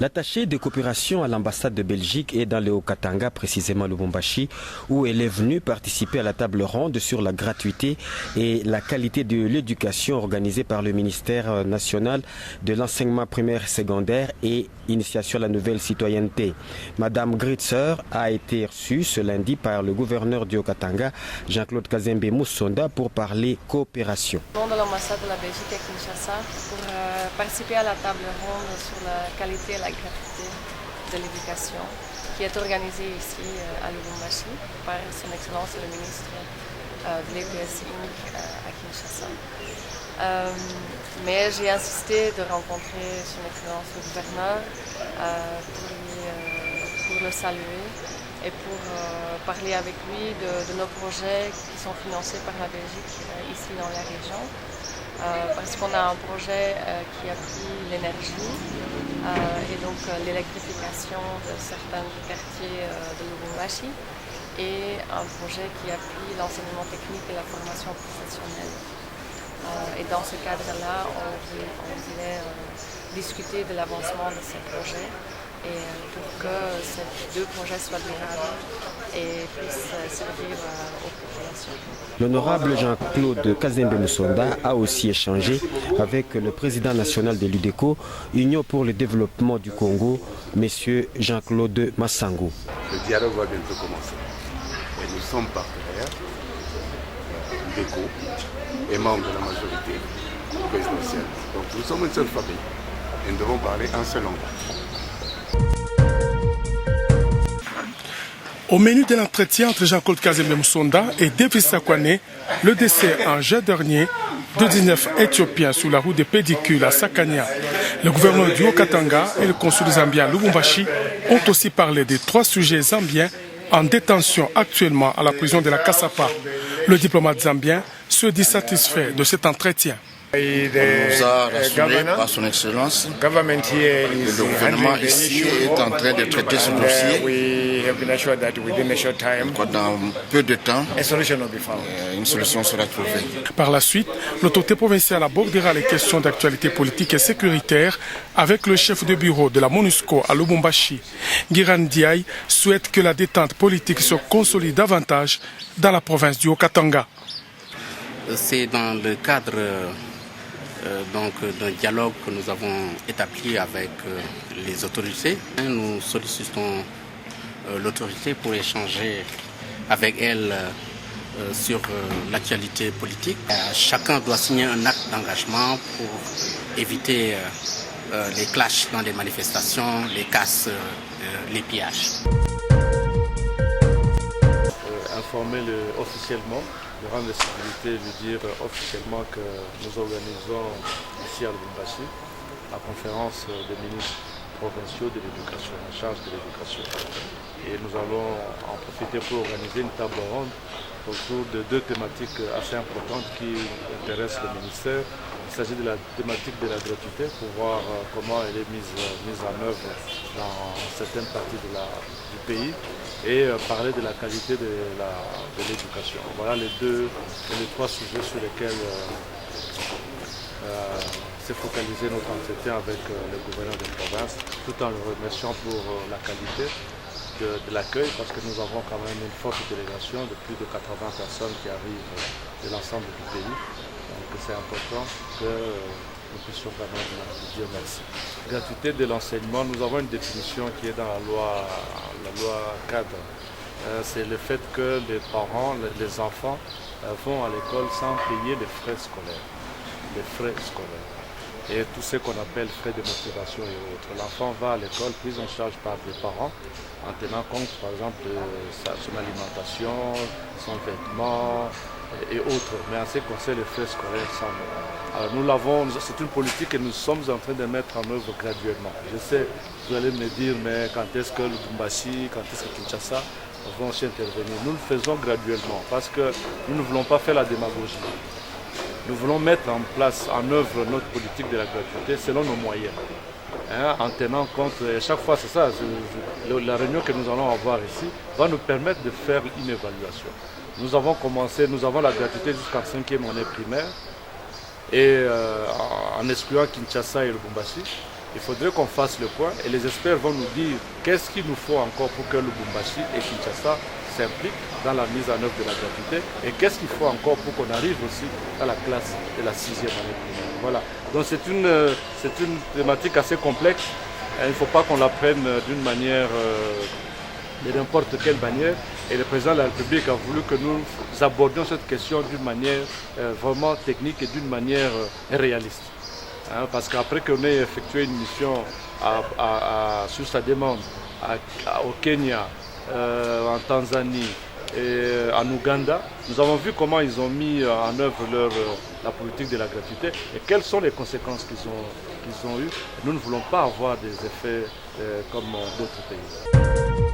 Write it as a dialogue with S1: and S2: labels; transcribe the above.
S1: L'attaché de coopération à l'ambassade de Belgique est dans le Haut-Katanga, précisément Lubumbashi, où elle est venue participer à la table ronde sur la gratuité et la qualité de l'éducation organisée par le ministère national de l'enseignement primaire et secondaire et initiation à la nouvelle citoyenneté. Madame Gritzer a été reçue ce lundi par le gouverneur du Haut-Katanga, Jean-Claude Kazembe Moussonda, pour parler coopération.
S2: Au nom de l'ambassade de la Belgique à Kinshasa, pour participer à la table ronde sur la qualité et la gratuité de l'éducation qui est organisée ici à Lubumbashi par son Excellence le ministre de l'EPS à Kinshasa. Mais j'ai insisté de rencontrer son Excellence le gouverneur pour le saluer et pour parler avec lui de nos projets qui sont financés par la Belgique ici dans la région. Parce qu'on a un projet qui appuie l'énergie et donc l'électrification de certains quartiers de Lubumbashi et un projet qui appuie l'enseignement technique et la formation professionnelle. Et dans ce cadre-là, on voulait discuter de l'avancement de ces projets et pour que ces deux projets soient durables et puissent servir aux populations.
S1: L'honorable Jean-Claude Kazembe Moussonda a aussi échangé avec le président national de l'UDECO, Union pour le développement du Congo, M. Jean-Claude Massango.
S3: Le dialogue va bientôt commencer et nous sommes partenaires, l'UDECO et membres de la majorité présidentielle. Donc nous sommes une seule famille et nous devons parler un seul langage.
S4: Au menu de l'entretien entre Jean-Claude Kazembe Moussonda et Davis Sakwane, le décès en juin dernier de 19 Éthiopiens sous la route des pédicules à Sakania. Le gouverneur du Haut-Katanga et le consul zambien Lubumbashi ont aussi parlé des 3 sujets zambiens en détention actuellement à la prison de la Kasapa. Le diplomate zambien se dit satisfait de cet entretien.
S5: On nous a rassuré par son excellence. Le gouvernement ici est en train de traiter ce dossier. Dans peu de temps, une solution sera trouvée.
S4: Par la suite, l'autorité provinciale abordera les questions d'actualité politique et sécuritaire avec le chef de bureau de la MONUSCO à Lubumbashi. Giran Diaye souhaite que la détente politique se consolide davantage dans la province du Haut-Katanga.
S6: C'est dans le cadre d'un dialogue que nous avons établi avec les autorités. Nous sollicitons l'autorité pour échanger avec elle sur l'actualité politique. Chacun doit signer un acte d'engagement pour éviter les clashs dans les manifestations, les casses, les pillages.
S7: Informer officiellement le rang de sécurité, lui dire officiellement que nous organisons ici à Lubumbashi la conférence des ministres provinciaux de l'éducation, en charge de l'éducation. Et nous allons en profiter pour organiser une table ronde autour de 2 thématiques assez importantes qui intéressent le ministère. Il s'agit de la thématique de la gratuité pour voir comment elle est mise en œuvre dans certaines parties du pays et parler de la qualité de l'éducation. Voilà les 3 sujets sur lesquels s'est focalisé notre entretien avec le gouverneur de province, tout en le remerciant pour la qualité de l'accueil, parce que nous avons quand même une forte délégation de plus de 80 personnes qui arrivent de l'ensemble du pays. Donc c'est important que nous puissions quand même dire merci. Gratuité de l'enseignement, nous avons une définition qui est dans la loi cadre. C'est le fait que les parents, les enfants vont à l'école sans payer les frais scolaires. Et tout ce qu'on appelle frais de motivation et autres. L'enfant va à l'école pris en charge par les parents en tenant compte par exemple de son alimentation, son vêtement et autres. Mais en ce qui concerne les frais scolaires, c'est une politique que nous sommes en train de mettre en œuvre graduellement. Je sais, vous allez me dire, mais quand est-ce que Lubumbashi, quand est-ce que Kinshasa vont aussi intervenir? Nous le faisons graduellement parce que nous ne voulons pas faire la démagogie. Nous voulons mettre en place, en œuvre notre politique de la gratuité selon nos moyens. En tenant compte, et chaque fois c'est ça, la réunion que nous allons avoir ici va nous permettre de faire une évaluation. Nous avons la gratuité jusqu'en 5e année primaire, et en excluant Kinshasa et Lubumbashi. Il faudrait qu'on fasse le point et les experts vont nous dire qu'est-ce qu'il nous faut encore pour que Lubumbashi et Kinshasa s'impliquent dans la mise en œuvre de la gratuité et qu'est-ce qu'il faut encore pour qu'on arrive aussi à la classe de la 6e année primaire. Voilà. Donc c'est une thématique assez complexe. Il ne faut pas qu'on la prenne d'une manière, de n'importe quelle manière. Et le président de la République a voulu que nous abordions cette question d'une manière vraiment technique et d'une manière réaliste. Parce qu'après qu'on ait effectué une mission sur sa demande au Kenya, en Tanzanie et en Ouganda, nous avons vu comment ils ont mis en œuvre la politique de la gratuité et quelles sont les conséquences qu'ils ont eues. Nous ne voulons pas avoir des effets comme d'autres pays.